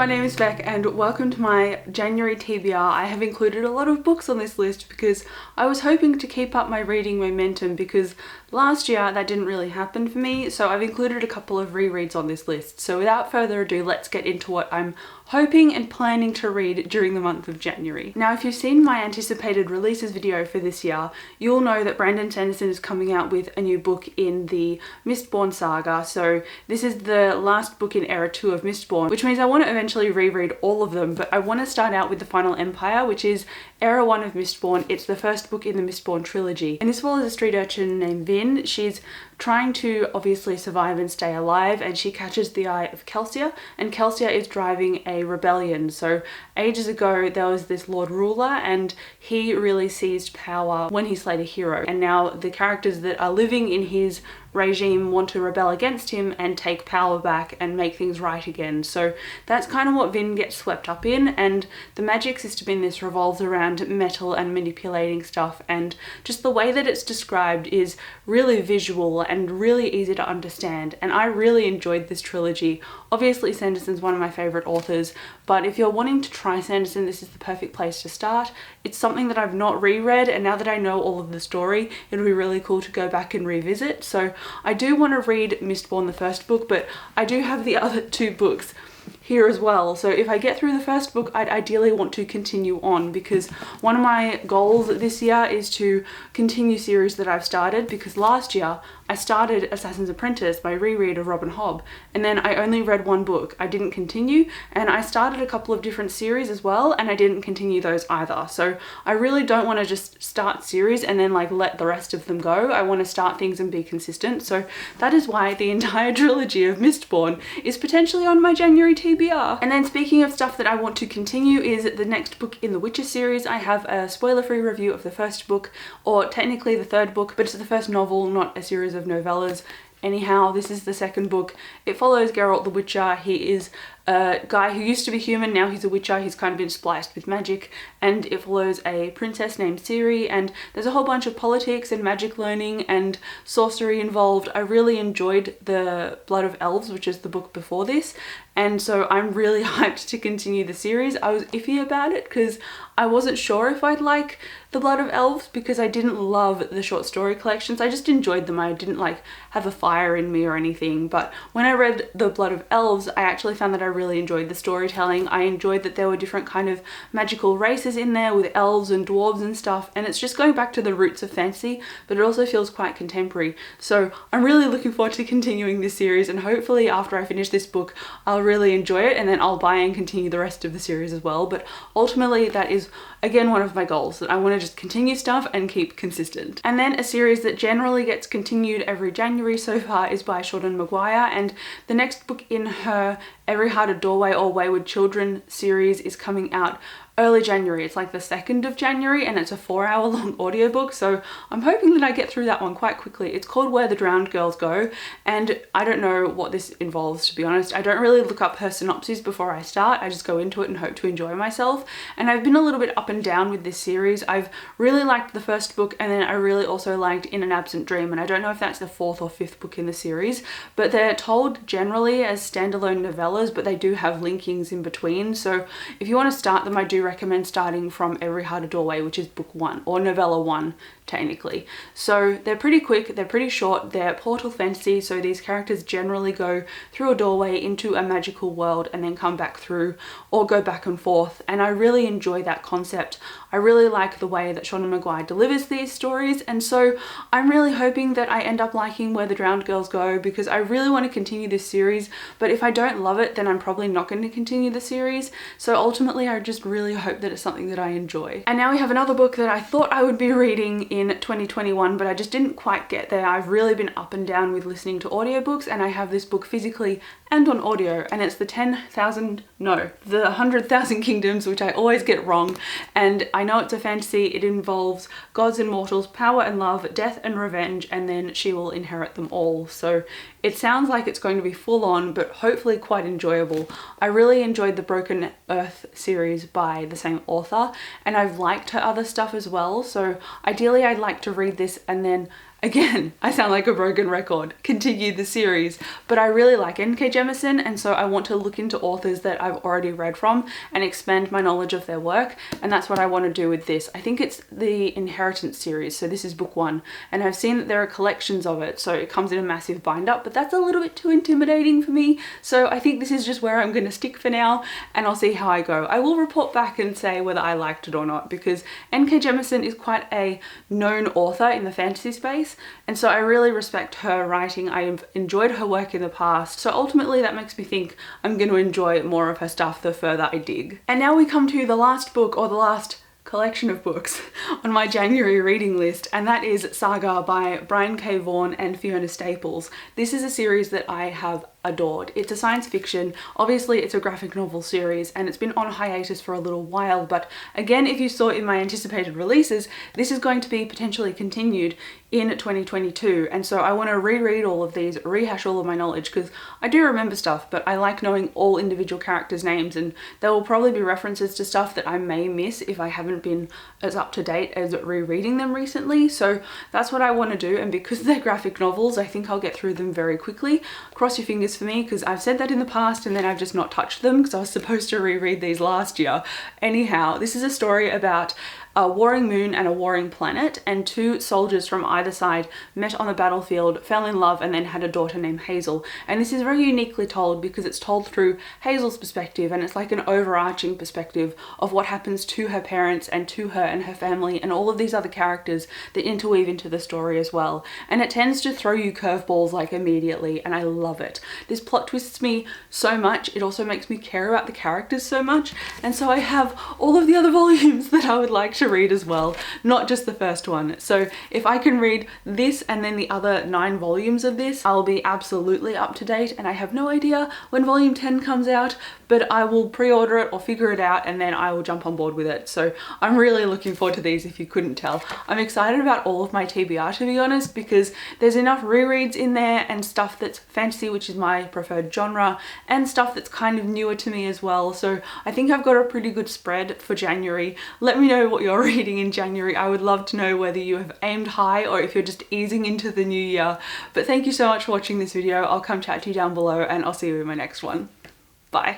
my name is Beck and welcome to my January TBR. I have included a lot of books on this list because I was hoping to keep up my reading momentum because last year that didn't really happen for me, so I've included a couple of rereads on this list. So without further ado, let's get into what I'm hoping and planning to read during the month of January. Now, if you've seen my anticipated releases video for this year, you'll know that Brandon Sanderson is coming out with a new book in the Mistborn saga. So this is the last book in Era 2 of Mistborn, which means I want to eventually reread all of them, but I want to start out with The Final Empire, which is Era 1 of Mistborn. It's the first book in the Mistborn trilogy. And this follows a street urchin named Vin. She's trying to obviously survive and stay alive, and she catches the eye of Kelsier, and Kelsier is driving a rebellion. So ages ago there was this Lord Ruler and he really seized power when he slayed a hero, and now the characters that are living in his regime want to rebel against him and take power back and make things right again. So that's kind of what Vin gets swept up in, and the magic system in this revolves around metal and manipulating stuff, and just the way that it's described is really visual and really easy to understand, and I really enjoyed this trilogy. Obviously Sanderson's one of my favourite authors, but if you're wanting to try Sanderson, this is the perfect place to start. It's something that I've not reread, and now that I know all of the story, it'll be really cool to go back and revisit. So I do want to read Mistborn, the first book, but I do have the other two books here as well. So if I get through the first book, I'd ideally want to continue on, because one of my goals this year is to continue series that I've started, because last year I started Assassin's Apprentice, my reread of Robin Hobb, and then I only read one book. I didn't continue, and I started a couple of different series as well, and I didn't continue those either. So I really don't want to just start series and then like let the rest of them go. I want to start things and be consistent. So that is why the entire trilogy of Mistborn is potentially on my January TBR. And then speaking of stuff that I want to continue is the next book in the Witcher series. I have a spoiler-free review of the first book, or technically the third book, but it's the first novel, not a series of novellas. Anyhow, this is the second book. It follows Geralt the Witcher. He is a guy who used to be human, now he's a witcher. He's kind of been spliced with magic, and it follows a princess named Ciri, and there's a whole bunch of politics and magic learning and sorcery involved. I really enjoyed The Blood of Elves, which is the book before this, and so I'm really hyped to continue the series. I was iffy about it because I wasn't sure if I'd like The Blood of Elves because I didn't love the short story collections. I just enjoyed them. I didn't like have a fire in me or anything, but when I read The Blood of Elves, I actually found that I really enjoyed the storytelling. I enjoyed that there were different kind of magical races in there with elves and dwarves and stuff, and it's just going back to the roots of fantasy, but it also feels quite contemporary. So I'm really looking forward to continuing this series, and hopefully after I finish this book I'll really enjoy it, and then I'll buy and continue the rest of the series as well. But ultimately that is again one of my goals, that I want to just continue stuff and keep consistent. And then a series that generally gets continued every January so far is by Seanan McGuire, and the next book in her Every Heart a Doorway or Wayward Children series is coming out early January. It's like the 2nd of January, and it's a 4-hour long audiobook, so I'm hoping that I get through that one quite quickly. It's called Where the Drowned Girls Go, and I don't know what this involves, to be honest. I don't really look up her synopses before I start. I just go into it and hope to enjoy myself, and I've been a little bit up and down with this series. I've really liked the first book, and then I really also liked In an Absent Dream, and I don't know if that's the 4th or 5th book in the series, but they're told generally as standalone novellas, but they do have linkings in between. So if you want to start them, I do recommend starting from Every Heart a Doorway, which is book 1, or novella 1 technically. So they're pretty quick, they're pretty short, they're portal fantasy, so these characters generally go through a doorway into a magical world and then come back through, or go back and forth, and I really enjoy that concept. I really like the way that Seanan McGuire delivers these stories, and so I'm really hoping that I end up liking Where the Drowned Girls Go, because I really want to continue this series, but if I don't love it then I'm probably not going to continue the series. So ultimately I just really hope that it's something that I enjoy. And now we have another book that I thought I would be reading in 2021, but I just didn't quite get there. I've really been up and down with listening to audiobooks, and I have this book physically and on audio, and it's the 100,000 Kingdoms, which I always get wrong, and I know it's a fantasy. It involves gods and mortals, power and love, death and revenge, and then she will inherit them all. So it sounds like it's going to be full on, but hopefully quite enjoyable. I really enjoyed the Broken Earth series by the same author, and I've liked her other stuff as well, so ideally I'd like to read this and then again, I sound like a broken record, continue the series, but I really like N.K. Jemisin, and so I want to look into authors that I've already read from and expand my knowledge of their work, and that's what I want to do with this. I think it's the Inheritance series, so this is book 1, and I've seen that there are collections of it, so it comes in a massive bind up, but that's a little bit too intimidating for me, so I think this is just where I'm going to stick for now, and I'll see how I go. I will report back and say whether I liked it or not, because N.K. Jemisin is quite a known author in the fantasy space, and so I really respect her writing. I've enjoyed her work in the past, so ultimately that makes me think I'm going to enjoy more of her stuff the further I dig. And now we come to the last book, or the last collection of books on my January reading list, and that is Sagar by Brian K. Vaughan and Fiona Staples. This is a series that I have adored. It's a science fiction, obviously it's a graphic novel series, and it's been on hiatus for a little while, but again, if you saw in my anticipated releases, this is going to be potentially continued in 2022, and so I want to reread all of these, rehash all of my knowledge, because I do remember stuff, but I like knowing all individual characters' names, and there will probably be references to stuff that I may miss if I haven't been as up to date as rereading them recently, so that's what I want to do, and because they're graphic novels, I think I'll get through them very quickly. Cross your fingers for me, because I've said that in the past and then I've just not touched them because I was supposed to reread these last year. Anyhow, this is a story about a warring moon and a warring planet, and two soldiers from either side met on the battlefield, fell in love, and then had a daughter named Hazel. And this is very uniquely told because it's told through Hazel's perspective, and it's like an overarching perspective of what happens to her parents and to her and her family and all of these other characters that interweave into the story as well. And it tends to throw you curveballs like immediately, and I love it. This plot twists me so much. It also makes me care about the characters so much, and so I have all of the other volumes that I would like to read as well, not just the first one. So if I can read this and then the other 9 volumes of this, I'll be absolutely up to date, and I have no idea when volume 10 comes out, but I will pre-order it or figure it out and then I will jump on board with it. So I'm really looking forward to these, if you couldn't tell. I'm excited about all of my TBR, to be honest, because there's enough rereads in there and stuff that's fantasy, which is my preferred genre, and stuff that's kind of newer to me as well. So I think I've got a pretty good spread for January. Let me know what you're reading in January. I would love to know whether you have aimed high or if you're just easing into the new year. But thank you so much for watching this video. I'll come chat to you down below, and I'll see you in my next one. Bye.